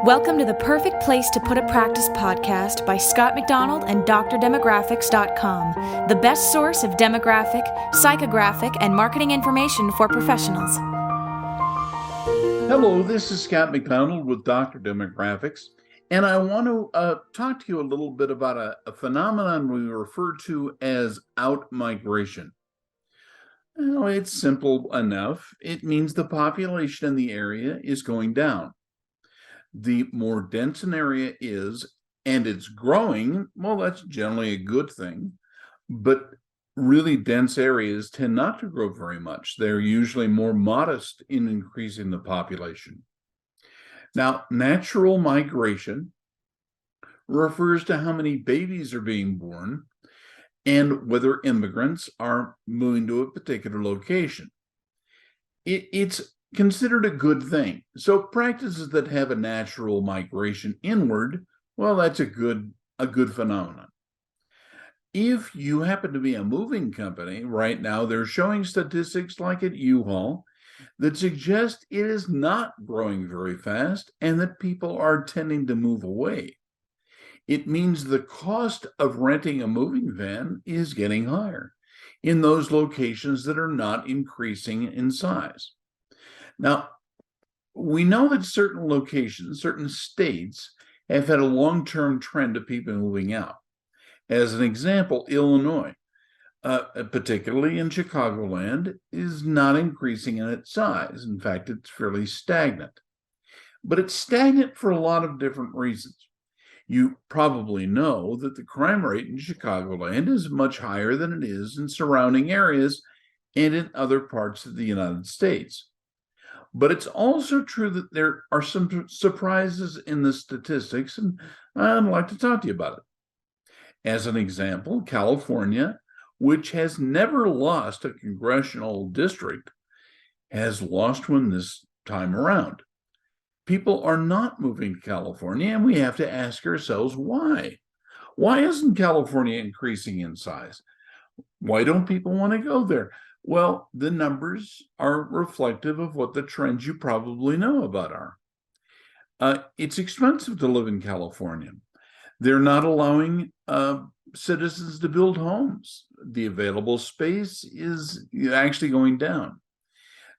Welcome to the Perfect Place to Put a Practice podcast by Scott McDonald and DrDemographics.com, the best source of demographic, psychographic, and marketing information for professionals. Hello, this is Scott McDonald with Dr. Demographics, and I want to talk to you a little bit about a phenomenon we refer to as outmigration. Well, it's simple enough. It means the population in the area is going down. The more dense an area is, and it's growing, well, that's generally a good thing. But really dense areas tend not to grow very much. They're usually more modest in increasing the population. Now, natural migration refers to how many babies are being born and whether immigrants are moving to a particular location. It's considered a good thing. So practices that have a natural migration inward, well, that's a good phenomenon. If you happen to be a moving company right now, they're showing statistics like at U-Haul that suggest it is not growing very fast and that people are tending to move away. It means the cost of renting a moving van is getting higher in those locations that are not increasing in size. Now, we know that certain locations, certain states, have had a long-term trend of people moving out. As an example, Illinois, particularly in Chicagoland, is not increasing in its size. In fact, it's fairly stagnant. But it's stagnant for a lot of different reasons. You probably know that the crime rate in Chicagoland is much higher than it is in surrounding areas and in other parts of the United States. But it's also true that there are some surprises in the statistics, and I'd like to talk to you about it. As an example, California, which has never lost a congressional district, has lost one this time around. People are not moving to California, and we have to ask ourselves why. Why isn't California increasing in size? Why don't people want to go there? Well, the numbers are reflective of what the trends you probably know about are. It's expensive to live in California. They're not allowing citizens to build homes. The available space is actually going down.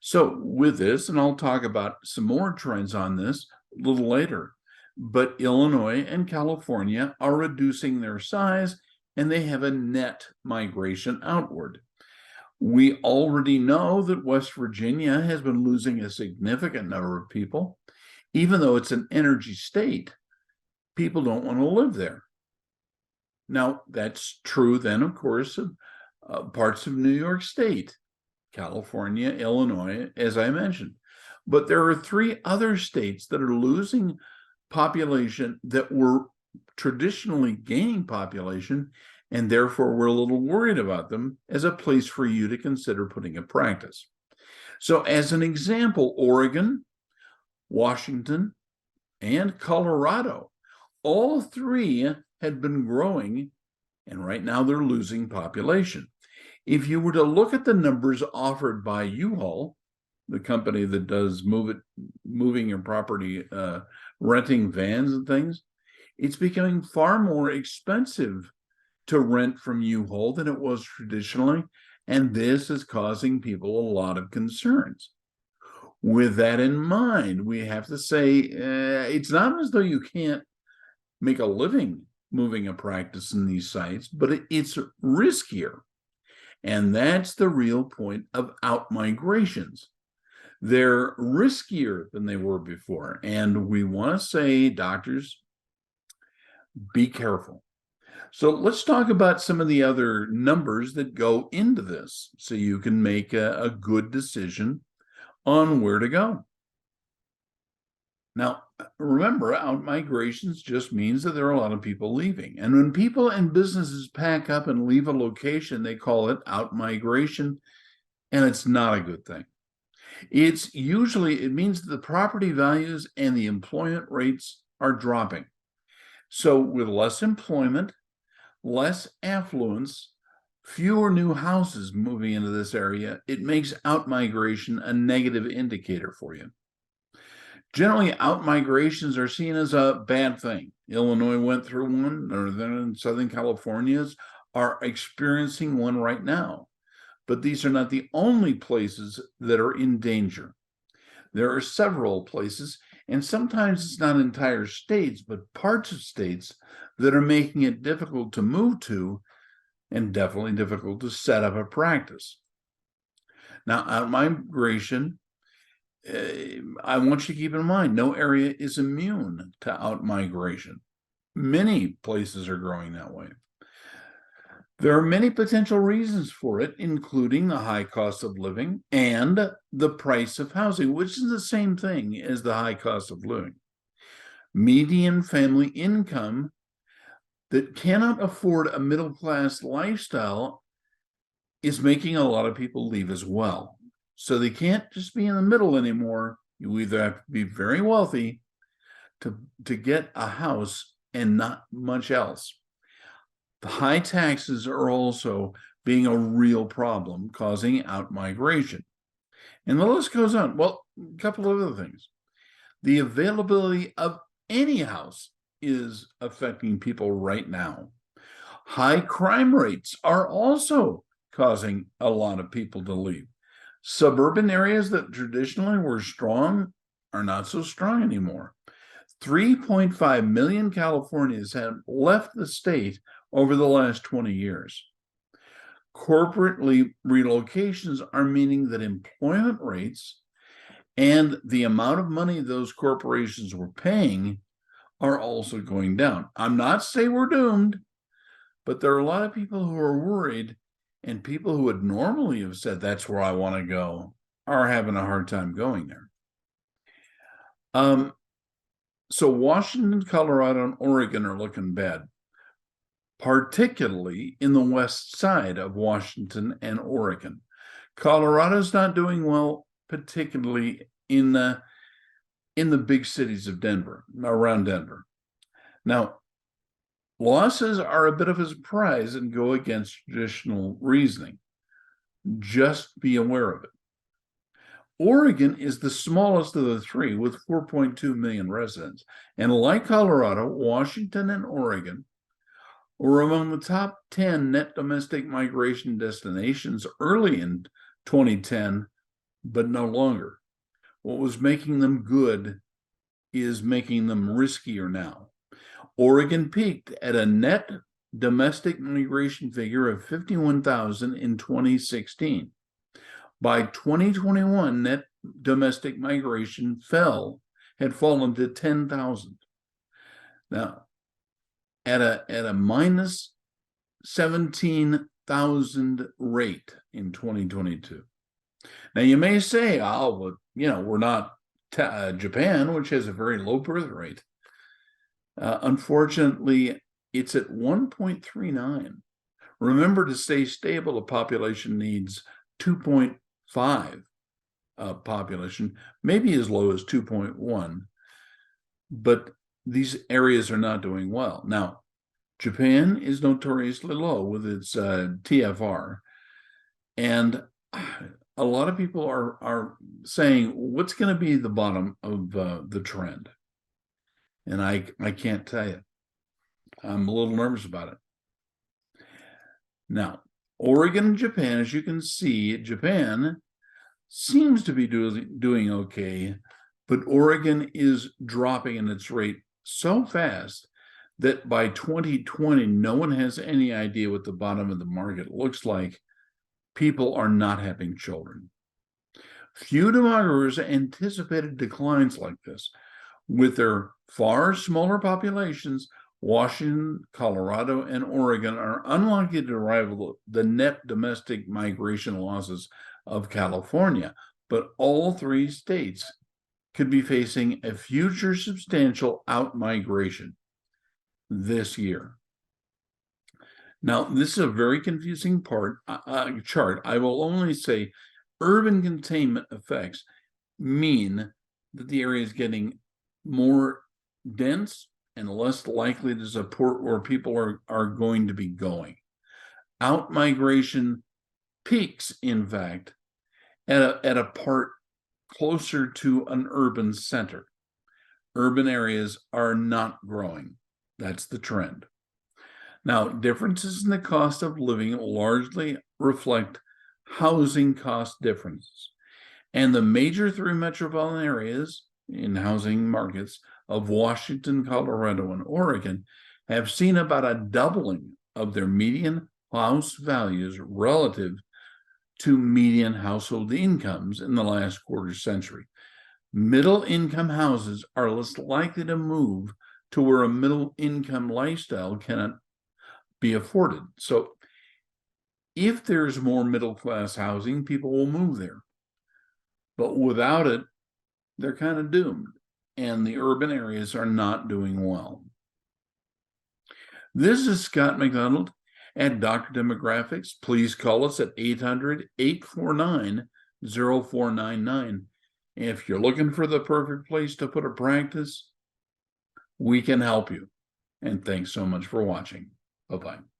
So with this, and I'll talk about some more trends on this a little later, but Illinois and California are reducing their size, and they have a net migration outward. We already know that West Virginia has been losing a significant number of people. Even though it's an energy state, people don't want to live there. Now, that's true then, of course, of parts of New York State, California, Illinois, as I mentioned. But there are three other states that are losing population that were traditionally gaining population, and therefore we're a little worried about them as a place for you to consider putting a practice. So as an example, Oregon, Washington, and Colorado, all three had been growing, and right now they're losing population. If you were to look at the numbers offered by U-Haul, the company that does moving your property, renting vans and things, it's becoming far more expensive to rent from U-Haul than it was traditionally, and this is causing people a lot of concerns. With that in mind, we have to say it's not as though you can't make a living moving a practice in these sites, but it's riskier. And that's the real point of outmigrations. They're riskier than they were before. And we want to say, doctors, be careful. So let's talk about some of the other numbers that go into this so you can make a good decision on where to go. Now, remember, outmigrations just means that there are a lot of people leaving. And when people and businesses pack up and leave a location, they call it outmigration, and it's not a good thing. It means that the property values and the employment rates are dropping. So with less employment, less affluence, fewer new houses moving into this area, it makes outmigration a negative indicator for you. Generally, out migrations are seen as a bad thing. Illinois went through one, Northern and Southern California's are experiencing one right now. But these are not the only places that are in danger. There are several places, and sometimes it's not entire states, but parts of states that are making it difficult to move to and definitely difficult to set up a practice. Now, out migration, I want you to keep in mind, no area is immune to out migration. Many places are growing that way. There are many potential reasons for it, including the high cost of living and the price of housing, which is the same thing as the high cost of living. Median family income that cannot afford a middle-class lifestyle is making a lot of people leave as well. So they can't just be in the middle anymore. You either have to be very wealthy to get a house and not much else. The high taxes are also being a real problem, causing out migration. And the list goes on. Well, a couple of other things. The availability of any house is affecting people right now. High crime rates are also causing a lot of people to leave. Suburban areas that traditionally were strong are not so strong anymore. 3.5 million Californians have left the state over the last 20 years. Corporate relocations are meaning that employment rates and the amount of money those corporations were paying are also going down. I'm not saying we're doomed, but there are a lot of people who are worried, and people who would normally have said, that's where I want to go, are having a hard time going there. So Washington, Colorado, and Oregon are looking bad, particularly in the west side of Washington and Oregon. Colorado's not doing well, particularly in the big cities of Denver, around Denver. Now, losses are a bit of a surprise and go against traditional reasoning. Just be aware of it. Oregon is the smallest of the three with 4.2 million residents. And like Colorado, Washington and Oregon were among the top 10 net domestic migration destinations early in 2010, but no longer. What was making them good is making them riskier now. Oregon peaked at a net domestic migration figure of 51,000 in 2016. By 2021, net domestic migration had fallen to 10,000. Now, at a minus 17,000 rate in 2022. Now, you may say, oh, well, we're not Japan, which has a very low birth rate. Unfortunately, it's at 1.39. Remember, to stay stable, a population needs 2.5 population, maybe as low as 2.1. But these areas are not doing well. Now, Japan is notoriously low with its TFR. And a lot of people are saying, what's going to be the bottom of the trend? And I can't tell you. I'm a little nervous about it. Now, Oregon and Japan, as you can see, Japan seems to be doing okay, but Oregon is dropping in its rate so fast that by 2020, no one has any idea what the bottom of the market looks like. People are not having children. Few demographers anticipated declines like this. With their far smaller populations, Washington, Colorado, and Oregon are unlikely to rival the net domestic migration losses of California, but all three states could be facing a future substantial out-migration this year. Now, this is a very confusing chart. I will only say urban containment effects mean that the area is getting more dense and less likely to support where people are going to be going. Out migration peaks, in fact, at a part closer to an urban center. urban areas are not growing. That's the trend. Now, differences in the cost of living largely reflect housing cost differences. And the major three metropolitan areas in housing markets of Washington, Colorado, and Oregon have seen about a doubling of their median house values relative to median household incomes in the last quarter century. Middle income houses are less likely to move to where a middle income lifestyle cannot be afforded. So if there's more middle class housing, people will move there. But without it, they're kind of doomed, and the urban areas are not doing well. This is Scott McDonald at Dr. Demographics. Please call us at 800-849-0499. If you're looking for the perfect place to put a practice, we can help you. And thanks so much for watching. Bye-bye.